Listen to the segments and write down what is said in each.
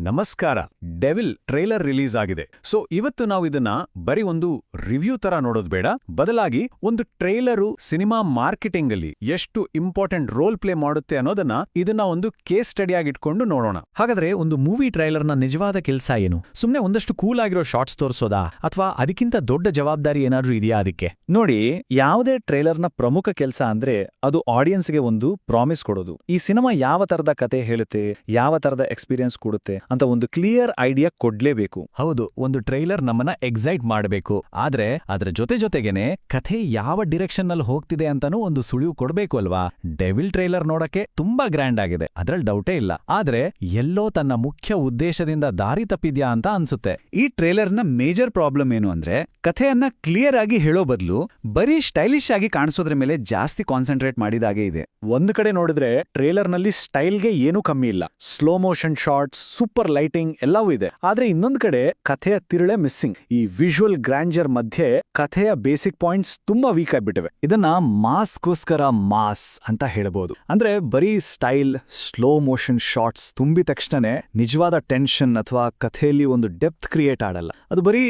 ನಮಸ್ಕಾರ. Devil trailer release ಆಗಿದೆ. So ಇವತ್ತು ನಾವು ಇದನ್ನ ಬರೀ ಒಂದು ರಿವ್ಯೂ ತರ ನೋಡೋದು ಬೇಡ, ಬದಲಾಗಿ ಒಂದು ಟ್ರೇಲರು ಸಿನಿಮಾ ಮಾರ್ಕೆಟಿಂಗ್ ಅಲ್ಲಿ ಎಷ್ಟು ಇಂಪಾರ್ಟೆಂಟ್ ರೋಲ್ ಪ್ಲೇ ಮಾಡುತ್ತೆ ಅನ್ನೋದನ್ನ ಇದನ್ನ ಒಂದು ಕೇಸ್ ಸ್ಟಡಿ ಆಗಿ ಇಟ್ಕೊಂಡು ನೋಡೋಣ. ಹಾಗಾದ್ರೆ ಒಂದು ಮೂವಿ ಟ್ರೈಲರ್ನ ನಿಜವಾದ ಕೆಲಸ ಏನು? ಸುಮ್ನೆ ಒಂದಷ್ಟು ಕೂಲ್ ಆಗಿರೋ ಶಾರ್ಟ್ಸ್ ತೋರಿಸೋದಾ ಅಥವಾ ಅದಕ್ಕಿಂತ ದೊಡ್ಡ ಜವಾಬ್ದಾರಿ ಏನಾದ್ರೂ ಇದೆಯಾ ಅದಕ್ಕೆ? ನೋಡಿ, ಯಾವುದೇ ಟ್ರೇಲರ್ನ ಪ್ರಮುಖ ಕೆಲಸ ಅಂದ್ರೆ ಅದು ಆಡಿಯನ್ಸ್ಗೆ ಒಂದು ಪ್ರಾಮಿಸ್ ಕೊಡೋದು. ಈ ಸಿನಿಮಾ ಯಾವ ತರದ ಕತೆ ಹೇಳುತ್ತೆ, ಯಾವ ತರದ ಎಕ್ಸ್ಪೀರಿಯನ್ಸ್ ಕೊಡುತ್ತೆ ಅಂತ ಒಂದು ಕ್ಲಿಯರ್ ಐಡಿಯಾ ಕೊಡ್ಲೇಬೇಕು. ಹೌದು, ಒಂದು ಟ್ರೈಲರ್ ನಮ್ಮನ್ನ ಎಕ್ಸೈಟ್ ಮಾಡಬೇಕು, ಆದ್ರೆ ಅದರ ಜೊತೆಗೇನೆ ಕಥೆ ಯಾವ ಡಿರೆಕ್ಷನ್ ನಲ್ಲಿ ಹೋಗ್ತಿದೆ ಅಂತಾನೂ ಒಂದು ಸುಳಿವು ಕೊಡ್ಬೇಕು ಅಲ್ವಾ? ಡೆವಿಲ್ ಟ್ರೈಲರ್ ನೋಡಕ್ಕೆ ತುಂಬಾ ಗ್ರ್ಯಾಂಡ್ ಆಗಿದೆ, ಅದ್ರಲ್ಲಿ ಡೌಟೇ ಇಲ್ಲ. ಆದ್ರೆ ಎಲ್ಲೋ ತನ್ನ ಮುಖ್ಯ ಉದ್ದೇಶದಿಂದ ದಾರಿ ತಪ್ಪಿದ್ಯಾ ಅಂತ ಅನ್ಸುತ್ತೆ. ಈ ಟ್ರೇಲರ್ನ ಮೇಜರ್ ಪ್ರಾಬ್ಲಮ್ ಏನು ಅಂದ್ರೆ, ಕಥೆಯನ್ನ ಕ್ಲಿಯರ್ ಆಗಿ ಹೇಳೋ ಬದಲು ಬರೀ ಸ್ಟೈಲಿಶ್ ಆಗಿ ಕಾಣಿಸೋದ್ರ ಮೇಲೆ ಜಾಸ್ತಿ ಕಾನ್ಸಂಟ್ರೇಟ್ ಮಾಡಿದಾಗೆ ಇದೆ. ಒಂದ್ ಕಡೆ ನೋಡಿದ್ರೆ ಟ್ರೇಲರ್ನಲ್ಲಿ ಸ್ಟೈಲ್ಗೆ ಏನೂ ಕಮ್ಮಿ ಇಲ್ಲ. Slow motion shorts, super lighting ಎಲ್ಲವೂ ಇದೆ. ಆದ್ರೆ ಇನ್ನೊಂದ್ ಕಡೆ ಕಥೆಯ ತಿರುಳೆ ಮಿಸ್ಸಿಂಗ್. ಈ ವಿಜುವಲ್ ಗ್ರ್ಯಾಂಜರ್ ಮಧ್ಯೆ ಕಥೆಯ ಬೇಸಿಕ್ ಪಾಯಿಂಟ್ಸ್ ತುಂಬಾ ವೀಕ್ ಆಗ್ಬಿಟ್ಟಿವೆ. ಇದನ್ನ ಮಾಸ್ಗೋಸ್ಕರ ಮಾಸ್ ಅಂತ ಹೇಳ್ಬೋದು. ಅಂದ್ರೆ ಬರೀ ಸ್ಟೈಲ್, ಸ್ಲೋ ಮೋಷನ್ ಶಾರ್ಟ್ಸ್ ತುಂಬಿದ ತಕ್ಷಣನೇ ನಿಜವಾದ ಟೆನ್ಷನ್ ಅಥವಾ ಕಥೆಯಲ್ಲಿ ಒಂದು ಡೆಪ್ತ್ ಕ್ರಿಯೇಟ್ ಆಡಲ್ಲ. ಅದು ಬರೀ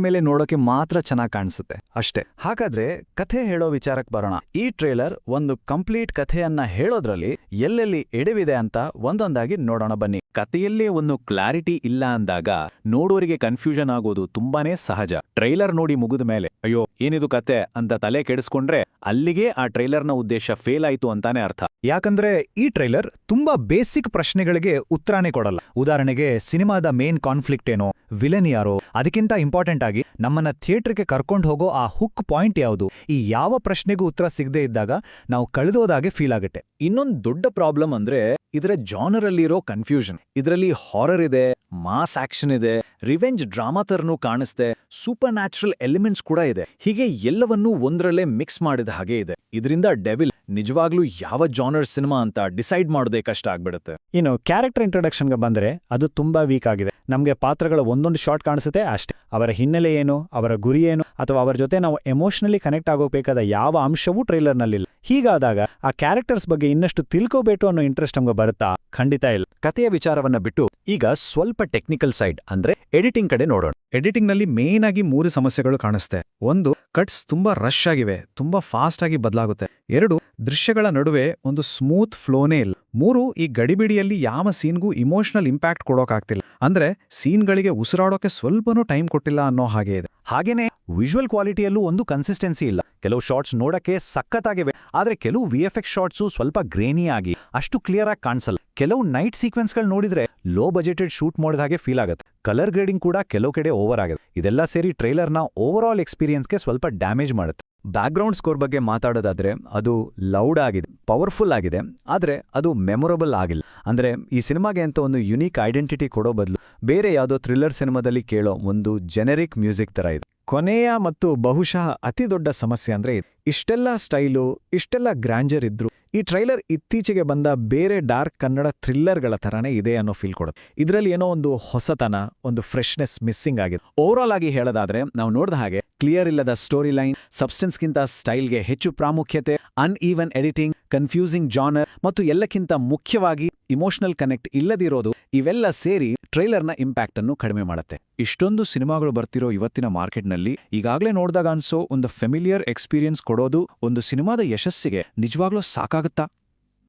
ಮೇಲೆ ನೋಡೋಕೆ ಮಾತ್ರ ಚೆನ್ನಾಗಿ ಕಾಣಿಸುತ್ತೆ ಅಷ್ಟೇ. ಹಾಗಾದ್ರೆ ಕಥೆ ಹೇಳೋ ವಿಚಾರಕ್ಕೆ ಬರೋಣ. ಈ ಟ್ರೇಲರ್ ಒಂದು ಕಂಪ್ಲೀಟ್ ಕಥೆಯನ್ನ ಹೇಳೋದ್ರಲ್ಲಿ ಎಲ್ಲೆಲ್ಲಿ ಎಡವಿದೆ ಅಂತ ಒಂದೊಂದಾಗಿ ನೋಡೋಣ ಬನ್ನಿ. ಕಥೆಯಲ್ಲೇ ಒಂದು ಕ್ಲಾರಿಟಿ ಇಲ್ಲ ಅಂದಾಗ ನೋಡೋರಿಗೆ ಕನ್ಫ್ಯೂಷನ್ ಆಗೋದು ತುಂಬಾನೇ ಸಹಜ. ಟ್ರೈಲರ್ ನೋಡಿ ಮುಗಿದ ಮೇಲೆ ಅಯ್ಯೋ ಏನಿದು ಕತೆ ಅಂತ ತಲೆ ಕೆಡಿಸ್ಕೊಂಡ್ರೆ ಅಲ್ಲಿಗೆ ಆ ಟ್ರೈಲರ್ನ ಉದ್ದೇಶ ಫೇಲ್ ಆಯ್ತು ಅಂತಾನೆ ಅರ್ಥ. ಯಾಕಂದ್ರೆ ಈ ಟ್ರೈಲರ್ ತುಂಬಾ ಬೇಸಿಕ್ ಪ್ರಶ್ನೆಗಳಿಗೆ ಉತ್ತರನೇ ಕೊಡಲ್ಲ. ಉದಾಹರಣೆಗೆ, ಸಿನಿಮಾದ ಮೇನ್ ಕಾನ್ಫ್ಲಿಕ್ಟ್ ಏನೋ, ವಿಲನ್ ಯಾರೋ, ಅದಕ್ಕಿಂತ ಇಂಪಾರ್ಟೆಂಟ್ ಆಗಿ ನಮ್ಮನ್ನ ಥಿಯೇಟರ್ಗೆ ಕರ್ಕೊಂಡು ಹೋಗೋ ಆ ಹುಕ್ ಪಾಯಿಂಟ್ ಯಾವುದು, ಈ ಯಾವ ಪ್ರಶ್ನೆಗೂ ಉತ್ತರ ಸಿಗದೆ ಇದ್ದಾಗ ನಾವು ಕಳೆದೋದಾಗೆ ಫೀಲ್ ಆಗುತ್ತೆ. ಇನ್ನೊಂದು ದೊಡ್ಡ ಪ್ರಾಬ್ಲಮ್ ಅಂದ್ರೆ ಇದರ ಜಾನರ್ ಅಲ್ಲಿರೋ ಕನ್ಫ್ಯೂಷನ್. ಇದರಲ್ಲಿ ಹಾರರ್ ಇದೆ, ಮಾಸ್ ಆಕ್ಷನ್ ಇದೆ, ರಿವೆಂಜ್ ಡ್ರಾಮಾ ತರನೂ ಕಾಣಿಸ್ತೆ, ಸೂಪರ್ ನ್ಯಾಚುರಲ್ ಎಲಿಮೆಂಟ್ಸ್ ಕೂಡ ಇದೆ. ಹೀಗೆ ಎಲ್ಲವನ್ನೂ ಒಂದರಲ್ಲೇ ಮಿಕ್ಸ್ ಮಾಡಿದ ಹಾಗೆ ಇದೆ. ಇದರಿಂದ ಡೆವಿಲ್ ನಿಜವಾಗ್ಲೂ ಯಾವ ಜಾನರ್ ಸಿನಿಮಾ ಅಂತ ಡಿಸೈಡ್ ಮಾಡೋದೇ ಕಷ್ಟ ಆಗ್ಬಿಡುತ್ತೆ. ಇನ್ನು ಕ್ಯಾರೆಕ್ಟರ್ ಇಂಟ್ರೊಡಕ್ಷನ್ಗೆ ಬಂದ್ರೆ ಅದು ತುಂಬಾ ವೀಕ್ ಆಗಿದೆ. ನಮ್ಗೆ ಪಾತ್ರಗಳ ಒಂದೊಂದು ಶಾರ್ಟ್ ಕಾಣಿಸುತ್ತೆ ಅಷ್ಟೇ. ಅವರ ಹಿನ್ನೆಲೆ ಏನು, ಅವರ ಗುರಿ ಏನು, ಅಥವಾ ಅವರ ಜೊತೆ ನಾವು ಎಮೋಷನಲಿ ಕನೆಕ್ಟ್ ಆಗೋಬೇಕಾದ ಯಾವ ಅಂಶವೂ ಟ್ರೈಲರ್ನಲ್ಲಿಲ್ಲ. ಹೀಗಾದಾಗ ಆ ಕ್ಯಾರೆಕ್ಟರ್ಸ್ ಬಗ್ಗೆ ಇನ್ನಷ್ಟು ತಿಳ್ಕೋಬೇಕು ಅನ್ನೋ ಇಂಟ್ರೆಸ್ಟ್ ನಮ್ಗೆ ಬರುತ್ತಾ? ಖಂಡಿತ ಇಲ್ಲ. ಕಥೆಯ ವಿಚಾರವನ್ನ ಬಿಟ್ಟು ಈಗ ಸ್ವಲ್ಪ ಟೆಕ್ನಿಕಲ್ ಸೈಡ್ ಅಂದ್ರೆ ಎಡಿಟಿಂಗ್ ಕಡೆ ನೋಡೋಣ. ಎಡಿಟಿಂಗ್ ನಲ್ಲಿ ಮೇನ್ ಆಗಿ 3 ಸಮಸ್ಯೆಗಳು ಕಾಣಿಸ್ತೆ. 1, ಕಟ್ಸ್ ತುಂಬಾ ರಶ್ ಆಗಿವೆ, ತುಂಬಾ ಫಾಸ್ಟ್ ಆಗಿ ಬದಲಾಗುತ್ತೆ. 2, ದೃಶ್ಯಗಳ ನಡುವೆ ಒಂದು ಸ್ಮೂತ್ ಫ್ಲೋನೇ ಇಲ್ಲ. 3, ಈ ಗಡಿಬಿಡಿಯಲ್ಲಿ ಯಾವ ಸೀನ್ಗೂ ಇಮೋಷನಲ್ ಇಂಪ್ಯಾಕ್ಟ್ ಕೊಡೋಕಾಗ್ತಿಲ್ಲ. ಅಂದ್ರೆ ಸೀನ್ಗಳಿಗೆ ಉಸಿರಾಡೋಕೆ ಸ್ವಲ್ಪನೂ ಟೈಮ್ ಕೊಟ್ಟಿಲ್ಲ ಅನ್ನೋ ಹಾಗೆ ಇದೆ. ಹಾಗೇನೆ ವಿಜುವಲ್ ಕ್ವಾಲಿಟಿಯಲ್ಲೂ ಒಂದು ಕನ್ಸಿಸ್ಟೆನ್ಸಿ ಇಲ್ಲ. ಕೆಲವು ಶಾರ್ಟ್ಸ್ ನೋಡಕ್ಕೆ ಸಖತ್ತಾಗಿವೆ, ಆದ್ರೆ ಕೆಲವು ವಿಎಫ್ಎಕ್ಸ್ ಶಾರ್ಟ್ಸು ಸ್ವಲ್ಪ ಗ್ರೇನಿ ಆಗಿ ಅಷ್ಟು ಕ್ಲಿಯರ್ ಆಗಿ ಕಾಣಿಸಲ್ಲ. ಕೆಲವು ನೈಟ್ ಸೀಕ್ವೆನ್ಸ್ಗಳು ನೋಡಿದ್ರೆ ಲೋ ಬಜೆಟೆಡ್ ಶೂಟ್ ಮಾಡಿದ ಹಾಗೆ ಫೀಲ್ ಆಗುತ್ತೆ. ಕಲರ್ ಗ್ರೇಡಿಂಗ್ ಕೂಡ ಕೆಲವು ಕಡೆ ಓವರ್ ಆಗಿದೆ. ಇದೆಲ್ಲ ಸೇರಿ ಟ್ರೈಲರ್ನ ಓವರ್ ಆಲ್ ಎಕ್ಸ್ಪೀರಿಯನ್ಸ್ಗೆ ಸ್ವಲ್ಪ ಡ್ಯಾಮೇಜ್ ಮಾಡುತ್ತೆ. ಬ್ಯಾಕ್ಗ್ರೌಂಡ್ ಸ್ಕೋರ್ ಬಗ್ಗೆ ಮಾತಾಡೋದಾದ್ರೆ ಅದು ಲೌಡ್ ಆಗಿದೆ, ಪವರ್ಫುಲ್ ಆಗಿದೆ, ಆದ್ರೆ ಅದು ಮೆಮೊರಬಲ್ ಆಗಿಲ್ಲ. ಅಂದ್ರೆ ಈ ಸಿನಿಮಾಗೆ ಅಂತ ಒಂದು ಯುನೀಕ್ ಐಡೆಂಟಿಟಿ ಕೊಡೋ ಬದಲು ಬೇರೆ ಯಾವುದೋ ಥ್ರಿಲ್ಲರ್ ಸಿನಿಮಾದಲ್ಲಿ ಕೇಳೋ ಒಂದು ಜೆನೆರಿಕ್ ಮ್ಯೂಸಿಕ್ ತರ ಇದೆ. ಕೊನೆಯ ಮತ್ತು ಬಹುಶಃ ಅತಿ ದೊಡ್ಡ ಸಮಸ್ಯೆ ಅಂದ್ರೆ ಇಷ್ಟೆಲ್ಲ ಸ್ಟೈಲು, ಇಷ್ಟೆಲ್ಲ ಗ್ರ್ಯಾಂಜರ್ ಇದ್ರು ಈ ಟ್ರೈಲರ್ ಇತ್ತೀಚೆಗೆ ಬಂದ ಬೇರೆ ಡಾರ್ಕ್ ಕನ್ನಡ ಥ್ರಿಲ್ಲರ್ಗಳ ತರಾನೇ ಇದೆ ಅನ್ನೋ ಫೀಲ್ ಕೊಡುತ್ತೆ. ಇದರಲ್ಲಿ ಏನೋ ಒಂದು ಹೊಸತನ, ಒಂದು ಫ್ರೆಶ್ನೆಸ್ ಮಿಸ್ಸಿಂಗ್ ಆಗಿದೆ. ಓವರಾಲ್ ಆಗಿ ಹೇಳೋದಾದ್ರೆ ನಾವು ನೋಡಿದ ಹಾಗೆ ಕ್ಲಿಯರ್ ಇಲ್ಲದ ಸ್ಟೋರಿ ಲೈನ್, ಸಬ್ಸ್ಟೆನ್ಸ್ಗಿಂತ ಸ್ಟೈಲ್ಗೆ ಹೆಚ್ಚು ಪ್ರಾಮುಖ್ಯತೆ, ಅನ್ಈವನ್ ಎಡಿಟಿಂಗ್, ಕನ್ಫ್ಯೂಸಿಂಗ್ ಜಾನರ್ ಮತ್ತು ಎಲ್ಲಕ್ಕಿಂತ ಮುಖ್ಯವಾಗಿ ಇಮೋಷನಲ್ ಕನೆಕ್ಟ್ ಇಲ್ಲದಿರೋದು, ಇವೆಲ್ಲ ಸೇರಿ ಟ್ರೈಲರ್ನ ಇಂಪ್ಯಾಕ್ಟ್ ಅನ್ನು ಕಡಿಮೆ ಮಾಡುತ್ತೆ. ಇಷ್ಟೊಂದು ಸಿನಿಮಾಗಳು ಬರ್ತಿರೋ ಇವತ್ತಿನ ಮಾರ್ಕೆಟ್ನಲ್ಲಿ ಈಗಾಗಲೇ ನೋಡಿದಾಗ ಅನ್ಸೋ ಒಂದು ಫೆಮಿಲಿಯರ್ ಎಕ್ಸ್ಪೀರಿಯನ್ಸ್ ಕೊಡೋದು ಒಂದು ಸಿನಿಮಾದ ಯಶಸ್ಸಿಗೆ ನಿಜವಾಗ್ಲೂ ಸಾಕಾಗುತ್ತಾ?